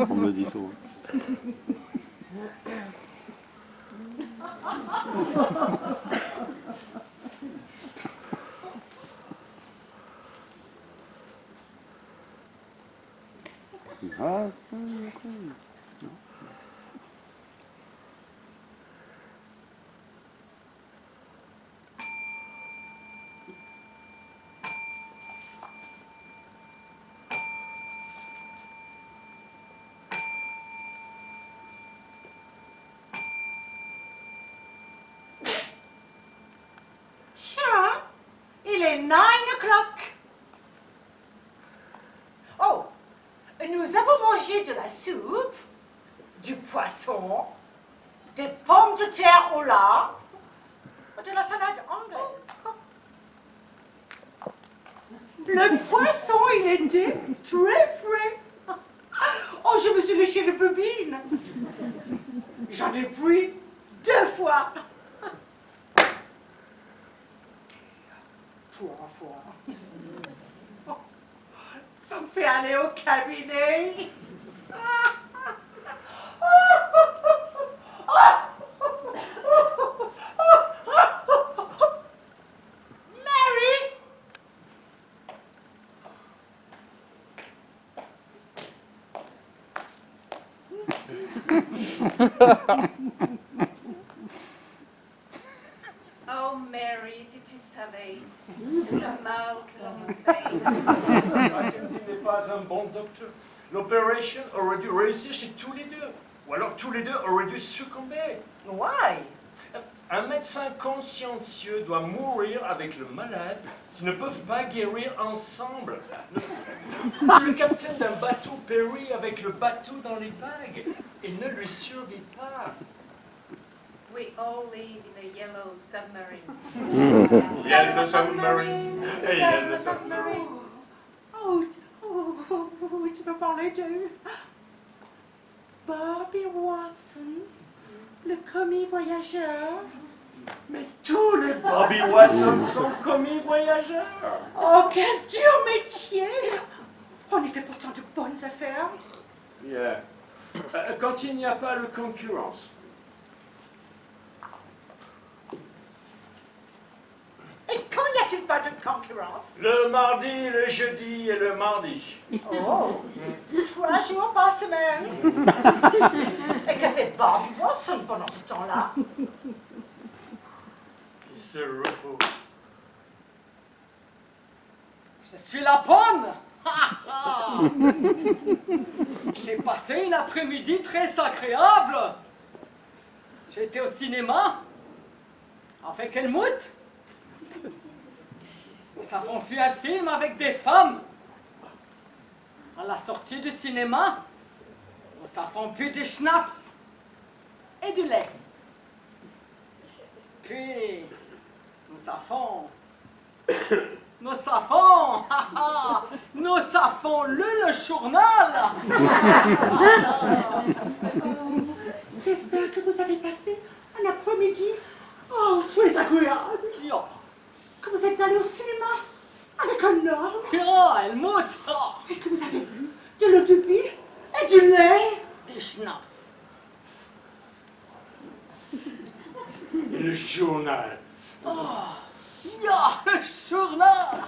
On me le dit souvent. Ah, Tiens, il est 9 o'clock. Oh, nous avons mangé de la soupe, du poisson, des pommes de terre au lard, de la salade anglaise. Le poisson, il était très frais. Oh, je me suis léché le bobine. J'en ai pris 2 fois. 3 fois. Oh, ça me fait aller au cabinet. Mary! Oh Mary, si tu savais tout le mal que l'on me fait. Mackenzie n'est pas un bon docteur. L'opération aurait dû réussir chez tous les deux. Ou alors tous les deux auraient dû succomber. Why? Un médecin consciencieux doit mourir avec le malade s'ils ne peuvent pas guérir ensemble. Le capitaine d'un bateau périt avec le bateau dans les vagues et ne lui survit pas. We all live in a yellow submarine. Yellow submarine, hey, yellow submarine. Oh, tu veux parler de Bobby Watson, le commis voyageur? Mais tous les Bobby Watson sont commis voyageurs. Oh, quel dur métier! On y fait pourtant de bonnes affaires. Yeah. Quand il n'y a pas de concurrence. Et quand n'y a-t-il pas de concurrence? Le mardi, le jeudi et le mardi. Oh, 3 jours par semaine. Et que fait Bobby Watson pendant ce temps-là? Il se repose. Je suis la bonne. J'ai passé une après-midi très agréable. J'ai été au cinéma avec Helmut. Nous avons vu un film avec des femmes. À la sortie du cinéma, nous avons bu du schnapps et du lait. Puis, nous avons lu le journal. J'espère que vous avez passé un après-midi très agréable. Ja, Que vous êtes allé au cinéma avec un homme ja, Helmut. et que vous avez bu de l'eau de vie et du lait. Du schnapps. Et le journal. Ja, le journal.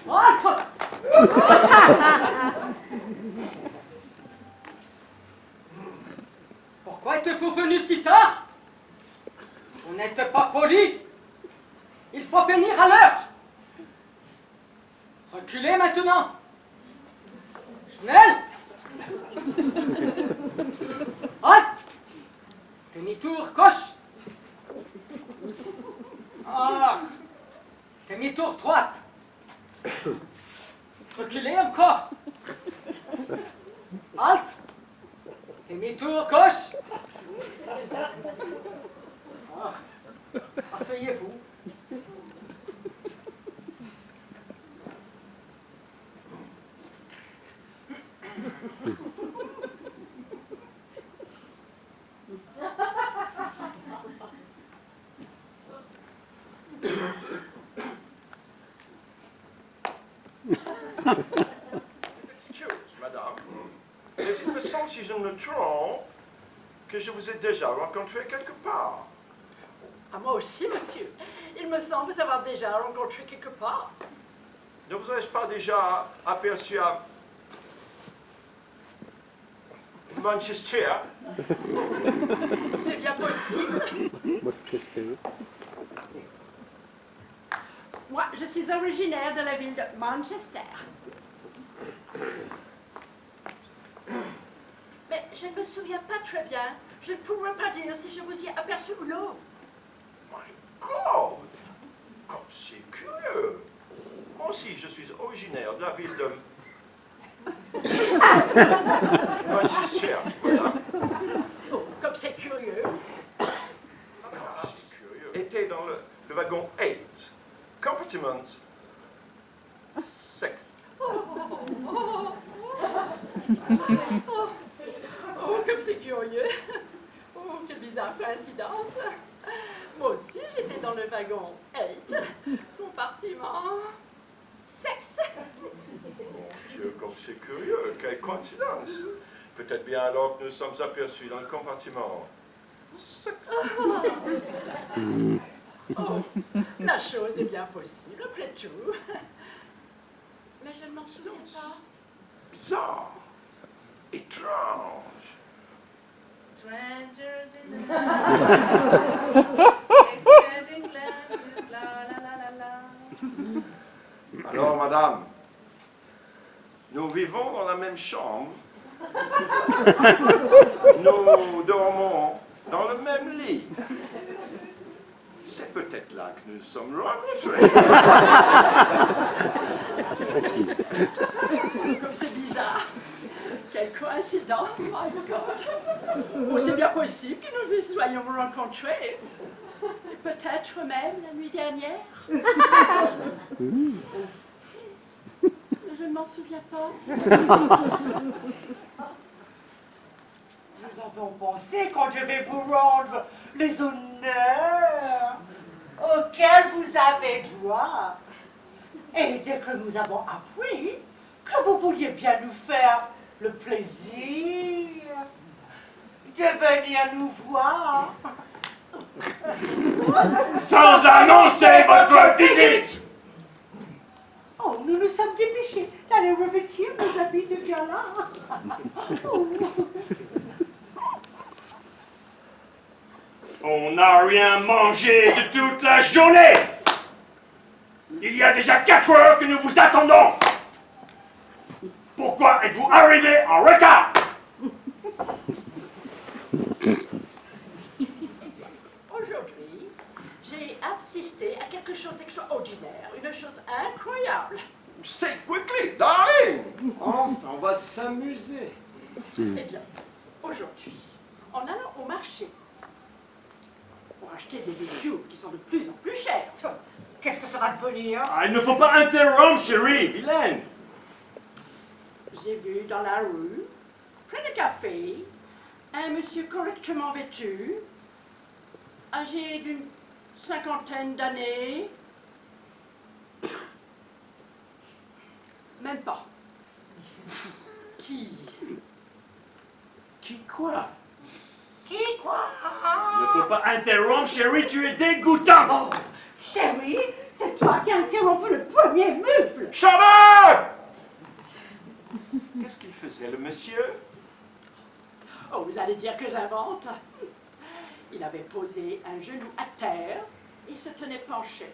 Entre. Pourquoi êtes-vous venu si tard? Vous n'êtes pas poli. Il faut venir à l'heure. Reculez maintenant. Schnell. Halt. Demi-tour gauche. Ah. Demi-tour droite. Reculez encore. Halt. Demi-tour gauche. Ah. Asseyez-vous. Excuse, madame, mais il me semble, si je ne me trompe, que je vous ai déjà rencontré quelque part. Ah, moi aussi, monsieur. Il me semble vous avoir déjà rencontré quelque part. Ne vous ai-je pas déjà aperçu à Manchester? C'est bien possible. Manchester. Moi, je suis originaire de la ville de Manchester. Mais je ne me souviens pas très bien. Je ne pourrais pas dire si je vous y ai aperçu ou non. My God! Comme c'est curieux! Moi aussi, je suis originaire de la ville de Manchester, madame. Oh, comme c'est curieux. Comme c'est curieux. Était dans le wagon 8, compartment 6. Oh, comme c'est curieux. Oh, quelle bizarre coïncidence. Moi aussi, j'étais dans le wagon 8, compartiment 6. Dieu, comme c'est curieux, quelle coïncidence! Peut-être bien alors que nous sommes aperçus dans le compartiment 6. Oh, la chose est bien possible, après tout. Mais je ne m'en souviens pas. Bizarre! Étrange! Strangers in the night, exchanging glances, la la la la la. Alors, madame, nous vivons dans la même chambre. Nous dormons dans le même lit. C'est peut-être là que nous sommes rencontrés. Comme c'est bizarre. Quelle coïncidence, my God. Oh, c'est bien possible que nous y soyons rencontrés. Et peut-être même la nuit dernière. Je ne m'en souviens pas. Nous avons pensé qu'on devait vous rendre les honneurs auxquels vous avez droit. Et dès que nous avons appris que vous vouliez bien nous faire le plaisir de venir nous voir. Sans annoncer votre visite! Oh, nous nous sommes dépêchés d'aller revêtir nos habits de gala. Oh. On n'a rien mangé de toute la journée! Il y a déjà 4 heures que nous vous attendons! Pourquoi êtes-vous arrivé en retard? Aujourd'hui, j'ai assisté à quelque chose d'extraordinaire, une chose incroyable. Say quickly, darling! Enfin, on va s'amuser. Eh bien, aujourd'hui, en allant au marché pour acheter des légumes qui sont de plus en plus chers, Qu'est-ce que ça va devenir? Ah, il ne faut pas interrompre, chérie, vilaine. j'ai vu dans la rue, près du café, un monsieur correctement vêtu, âgé d'une 50aine d'années. Même pas. Qui Quoi? Qui quoi? Il ne faut pas interrompre, chérie, tu es dégoûtante. Oh, chérie, c'est toi qui as interrompu le premier mufle. Shut up! Qu'est-ce qu'il faisait, le monsieur? Oh, vous allez dire que j'invente. Il avait posé un genou à terre et se tenait penché.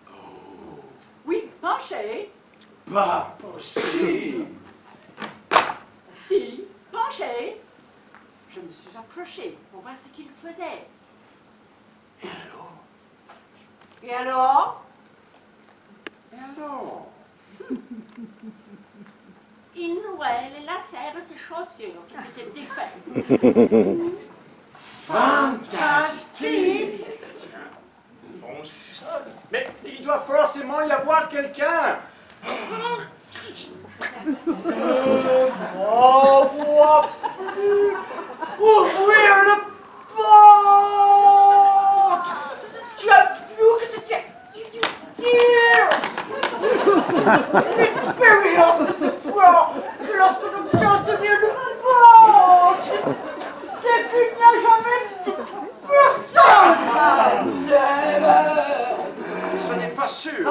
Oh. Oui, penché. Pas possible. Si, penché. Je me suis approchée pour voir ce qu'il faisait. Et alors? Et alors? Il nouait les lacets de ses chaussures qui s'étaient défaites. Fantastique. Bon sang. Mais il doit forcément y avoir quelqu'un. Oh, moi plus ouvrir le porte! Tu as vu que c'était L'expérience ne se prend que lorsque l'on se dit le manque. C'est qu'il n'y a jamais personne. Ce n'est pas sûr.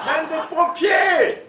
Capitaine des pompiers!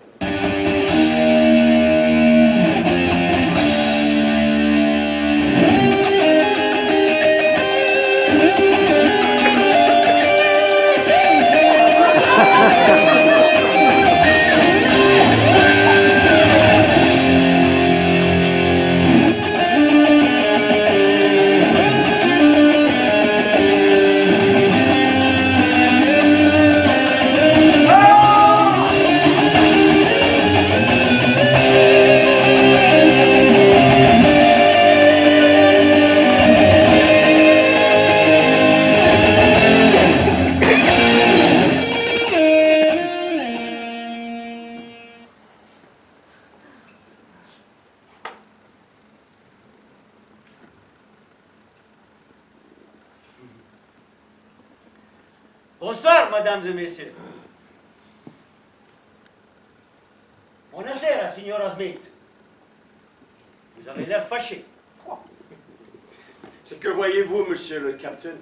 Bonsoir, mesdames et messieurs. Buonasera, signora Smith. Vous avez l'air fâché. C'est que voyez-vous, monsieur le capitaine,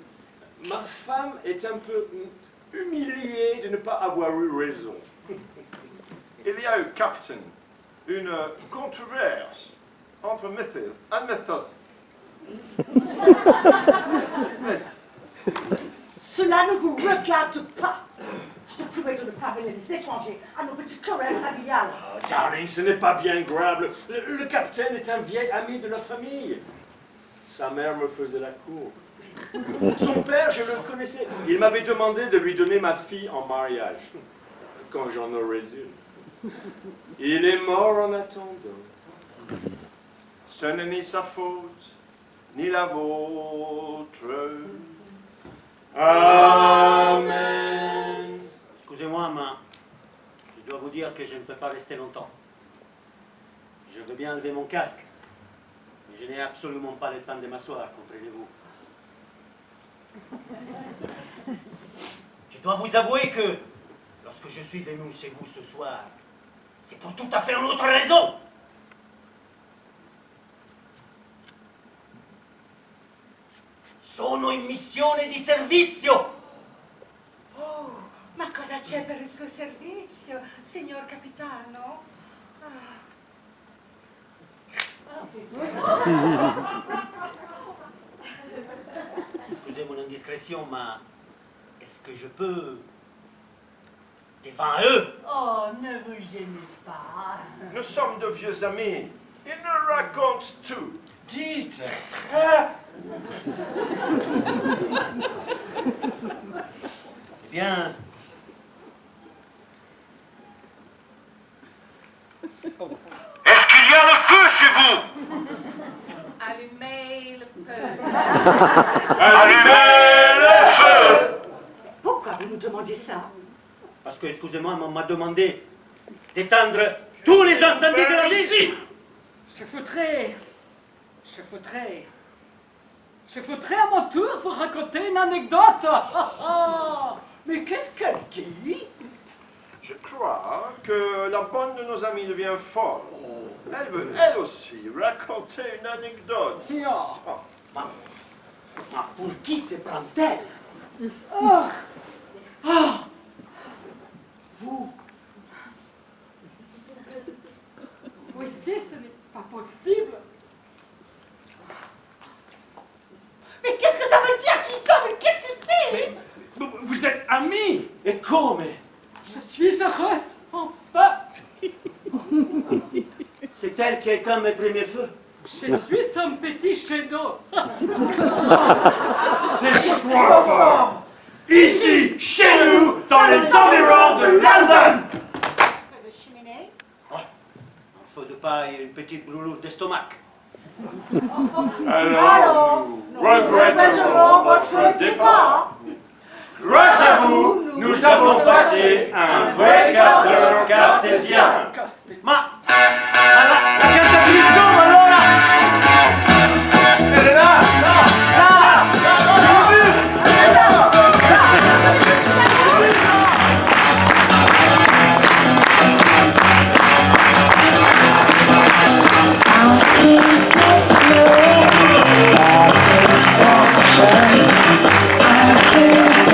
ma femme est un peu humiliée de ne pas avoir eu raison. Il y a eu, Captain, une controverse entre Mithil et Mythos. Cela ne vous regarde pas. Je te promets de ne pas mêler les étrangers à nos petites querelles familiales. Oh, darling, ce n'est pas bien grave. Le capitaine est un vieil ami de la famille. Sa mère me faisait la cour. Son père, je le connaissais. Il m'avait demandé de lui donner ma fille en mariage, quand j'en aurais une. Il est mort en attendant. Ce n'est ni sa faute, ni la vôtre. Amen. Excusez-moi, mais je dois vous dire que je ne peux pas rester longtemps. Je veux bien enlever mon casque, mais je n'ai absolument pas le temps de m'asseoir, comprenez-vous. Je dois vous avouer que lorsque je suis venu chez vous ce soir, c'est pour tout à fait une autre raison. Sono in missione di servizio. Oh, ma cosa c'è per il suo servizio, signor capitano? Excusez mon indiscrétion, mais est-ce que je peux, devant eux? Oh, ne vous gênez pas. Nous sommes de vieux amis. Ils nous racontent tout. Dites. Eh bien, Est-ce qu'il y a le feu chez vous? Allumez le feu. Allumez le feu! Pourquoi vous nous demandez ça? parce que, excusez-moi, on m'a demandé d'éteindre tous les incendies de la ville. Je voudrais à mon tour vous raconter une anecdote. Mais qu'est-ce qu'elle dit? Je crois que la bonne de nos amis devient folle. Elle veut, elle aussi, raconter une anecdote. Pour qui se prend-elle? Vous, Aussi, ce n'est pas possible. mais qu'est-ce que ça veut dire? Qui ça? Mais qu'est-ce que c'est? Vous êtes amis. Et comme? Je suis heureuse, enfin. C'est elle qui a éteint mes premiers feux. Je suis un petit chef-d'œuvre. C'est fort. Ici, chez nous, dans les environs de London. Feu de cheminée? Un feu de paille et une petite brûlure d'estomac. Alors, nous regrettons votre départ. Grâce à vous, nous avons passé un vrai quart d'heure cartésien. Ma la cantatrice sombre, allora! Elle est là. Là! J'ai vu! I